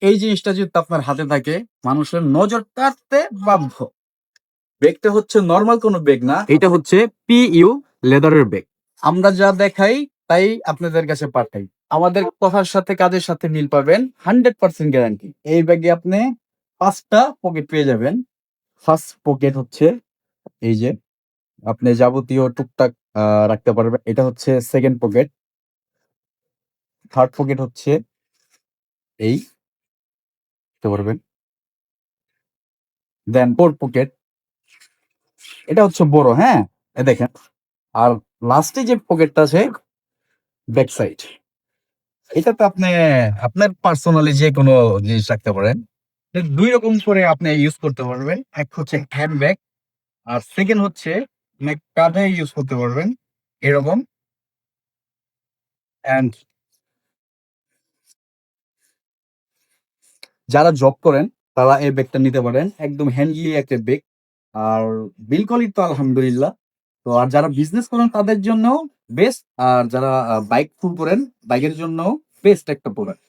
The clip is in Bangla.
এই জিনিসটা যদি আপনার হাতে থাকে, মানুষের নজর কাড়তে বাধ্য। ব্যাগটা হচ্ছে নরমাল কোনো ব্যাগ না। এটা হচ্ছে PU লেদারের ব্যাগ। আমরা যা দেখাই তাই আপনাদের কাছে পাঠাই। আমাদের কথার সাথে কাজের সাথে মিল পাবেন। 100% গ্যারান্টি। এই ব্যাগে আপনি ৫ টা পকেট পেয়ে যাবেন। ফার্স্ট পকেট হচ্ছে এই যে, আপনি যাবতীয় টুকটাক রাখতে পারবেন। এটা হচ্ছে সেকেন্ড পকেট। থার্ড পকেট হচ্ছে এই, দেখতে পারবেন। দেন ফোর্থ পকেট। এটা হচ্ছে বড়, হ্যাঁ? দেখেন। আর লাস্টে যে পকেটটা আছে ব্যাক সাইড, এটাতে আপনি আপনার পার্সোনালি যে কোনো জিনিস রাখতে পারেন। এটা ২ রকম করে আপনি ইউজ করতে পারবেন। এক হচ্ছে হ্যান্ড ব্যাগ, আর সেকেন্ড হচ্ছে আপনি কাঁধে ইউজ করতে পারবেন এরকম। অ্যান্ড যারা জব করেন তারা এই ব্যাগটা নিতে পারেন। একদম হ্যান্ডলি একটা ব্যাগ। আর বিল কোয়ালিটি তো আলহামদুলিল্লাহ। তো আর যারা বিজনেস করেন তাদের জন্যও বেস্ট। আর যারা বাইক ট্যুর করেন, বাইকের জন্যও বেস্ট একটা প্রোডাক্ট।